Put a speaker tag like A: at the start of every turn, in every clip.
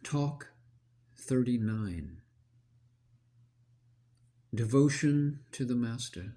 A: Talk-39. Devotion to the Master.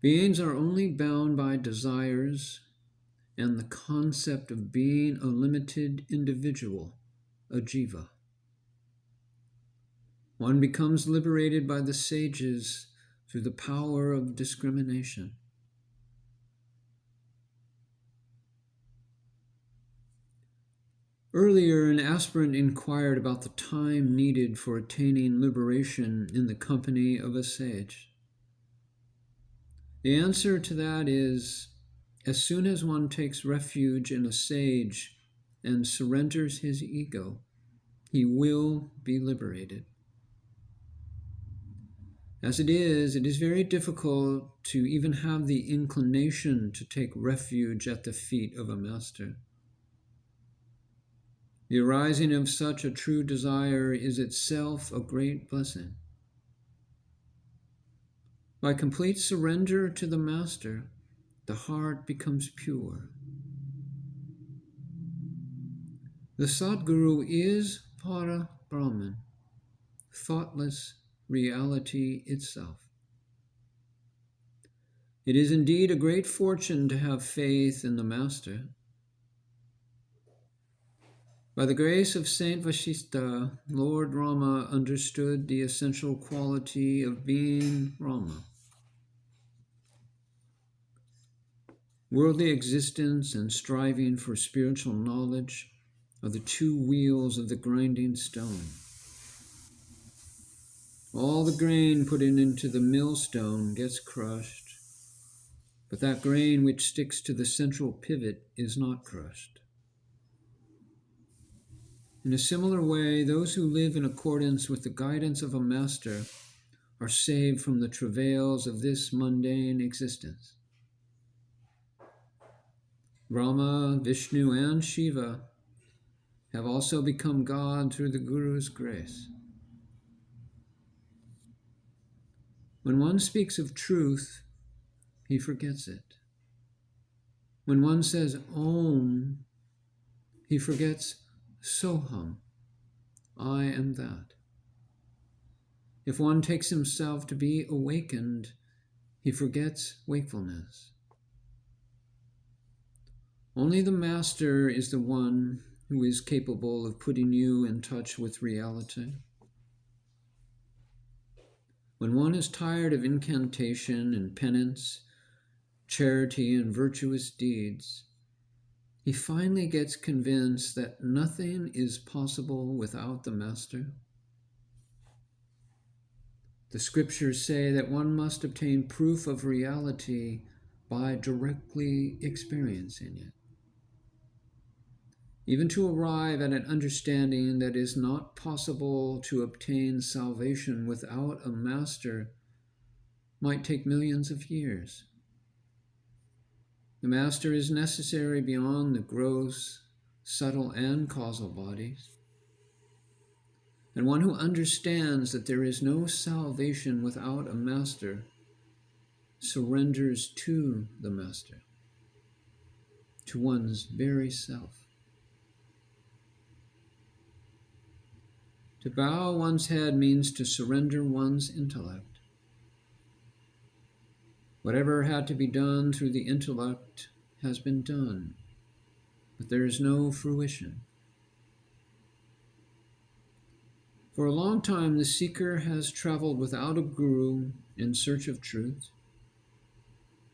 A: Beings are only bound by desires and the concept of being a limited individual, a jiva. One becomes liberated by the sages through the power of discrimination. Earlier, an aspirant inquired about the time needed for attaining liberation in the company of a sage. The answer to that is, as soon as one takes refuge in a sage and surrenders his ego, he will be liberated. As it is very difficult to even have the inclination to take refuge at the feet of a master. The arising of such a true desire is itself a great blessing. By complete surrender to the Master, the heart becomes pure. The Sadguru is Para Brahman, thoughtless reality itself. It is indeed a great fortune to have faith in the Master. By the grace of Saint Vashishta, Lord Rama understood the essential quality of being Rama. Worldly existence and striving for spiritual knowledge are the two wheels of the grinding stone. All the grain put into the millstone gets crushed, but that grain which sticks to the central pivot is not crushed. In a similar way, those who live in accordance with the guidance of a master are saved from the travails of this mundane existence. Brahma, Vishnu, and Shiva have also become God through the Guru's grace. When one speaks of truth, he forgets it. When one says Om, he forgets Soham, I am that. If one takes himself to be awakened, he forgets wakefulness. Only the Master is the one who is capable of putting you in touch with reality. When one is tired of incantation and penance, charity and virtuous deeds, he finally gets convinced that nothing is possible without the Master. The scriptures say that one must obtain proof of reality by directly experiencing it. Even to arrive at an understanding that it is not possible to obtain salvation without a Master might take millions of years. The Master is necessary beyond the gross, subtle, and causal bodies. And one who understands that there is no salvation without a Master surrenders to the Master, to one's very self. To bow one's head means to surrender one's intellect. Whatever had to be done through the intellect has been done, but there is no fruition. For a long time, the seeker has traveled without a guru in search of truth,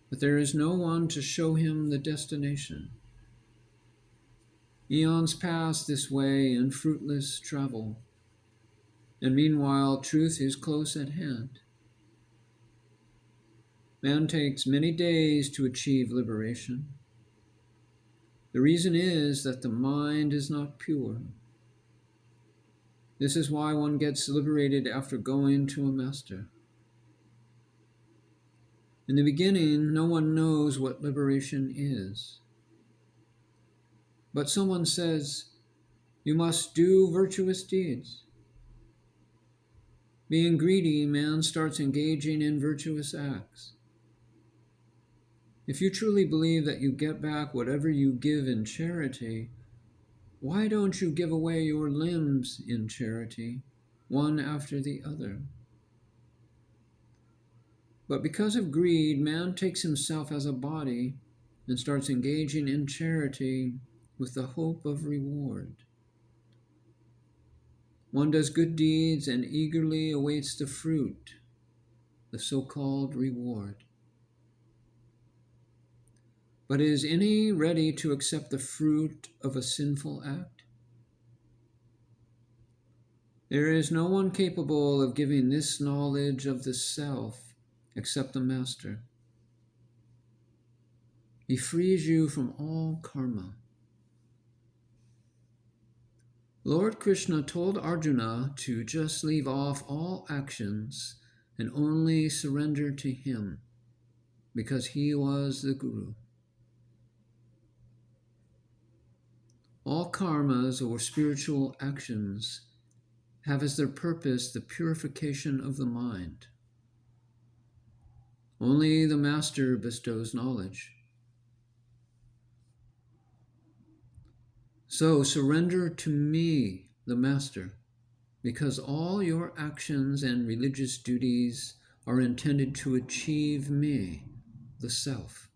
A: but there is no one to show him the destination. Eons pass this way in fruitless travel, and meanwhile, truth is close at hand. Man takes many days to achieve liberation. The reason is that the mind is not pure. This is why one gets liberated after going to a master. In the beginning, no one knows what liberation is. But someone says, you must do virtuous deeds. Being greedy, man starts engaging in virtuous acts. If you truly believe that you get back whatever you give in charity, why don't you give away your limbs in charity, one after the other? But because of greed, man takes himself as a body and starts engaging in charity with the hope of reward. One does good deeds and eagerly awaits the fruit, the so-called reward. But is any ready to accept the fruit of a sinful act? There is no one capable of giving this knowledge of the self except the Master. He frees you from all karma. Lord Krishna told Arjuna to just leave off all actions and only surrender to him, because he was the Guru. All karmas, or spiritual actions, have as their purpose the purification of the mind. Only the Master bestows knowledge. So surrender to me, the Master, because all your actions and religious duties are intended to achieve me, the Self.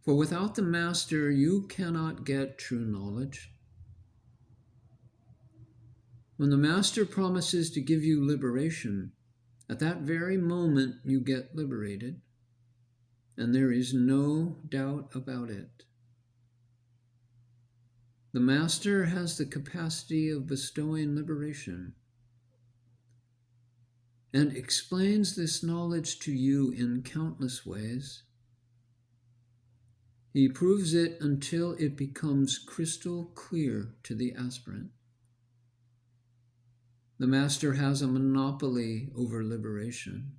A: For without the Master, you cannot get true knowledge. When the Master promises to give you liberation, at that very moment you get liberated, and there is no doubt about it. The Master has the capacity of bestowing liberation and explains this knowledge to you in countless ways. He proves it until it becomes crystal clear to the aspirant. The Master has a monopoly over liberation.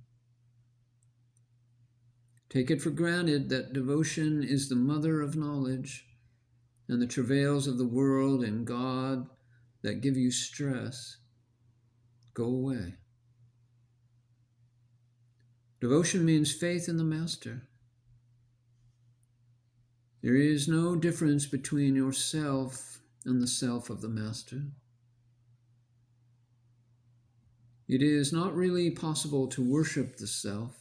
A: Take it for granted that devotion is the mother of knowledge, and the travails of the world and God that give you stress go away. Devotion means faith in the Master. There is no difference between yourself and the self of the Master. It is not really possible to worship the self,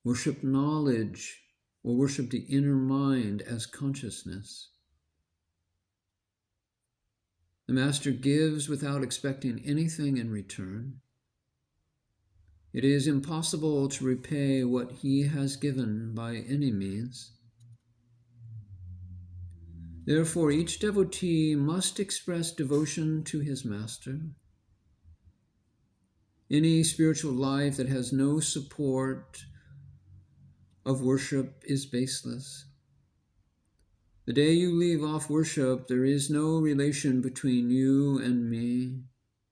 A: worship knowledge, or worship the inner mind as consciousness. The Master gives without expecting anything in return. It is impossible to repay what he has given by any means. Therefore, each devotee must express devotion to his Master. Any spiritual life that has no support of worship is baseless. The day you leave off worship, there is no relation between you and me,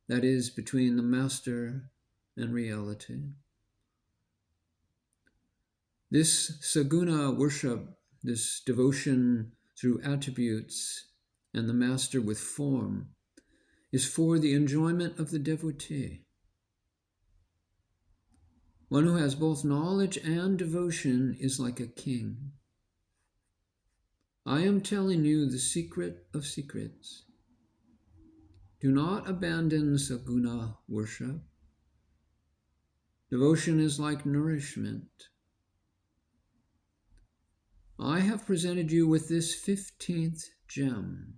A: that is, between the Master and reality. This saguna worship, this devotion through attributes and the Master with form, is for the enjoyment of the devotee. One who has both knowledge and devotion is like a king. I am telling you the secret of secrets. Do not abandon saguna worship. Devotion is like nourishment. I have presented you with this 15th gem,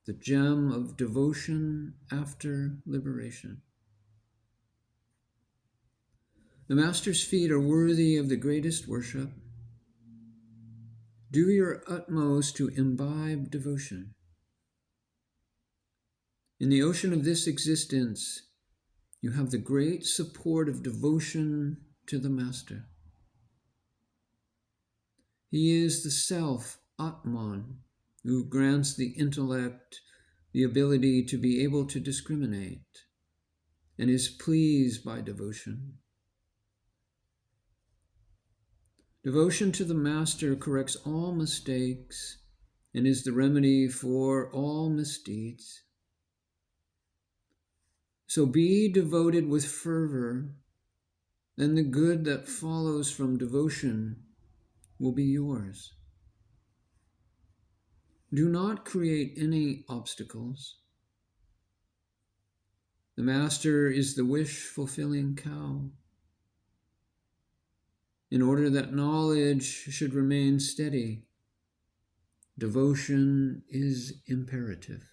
A: the gem of devotion after liberation. The Master's feet are worthy of the greatest worship. Do your utmost to imbibe devotion. In the ocean of this existence, you have the great support of devotion to the Master. He is the self, Atman, who grants the intellect the ability to be able to discriminate and is pleased by devotion. Devotion to the Master corrects all mistakes and is the remedy for all misdeeds. So be devoted with fervor, then the good that follows from devotion will be yours. Do not create any obstacles. The Master is the wish-fulfilling cow. In order that knowledge should remain steady, devotion is imperative.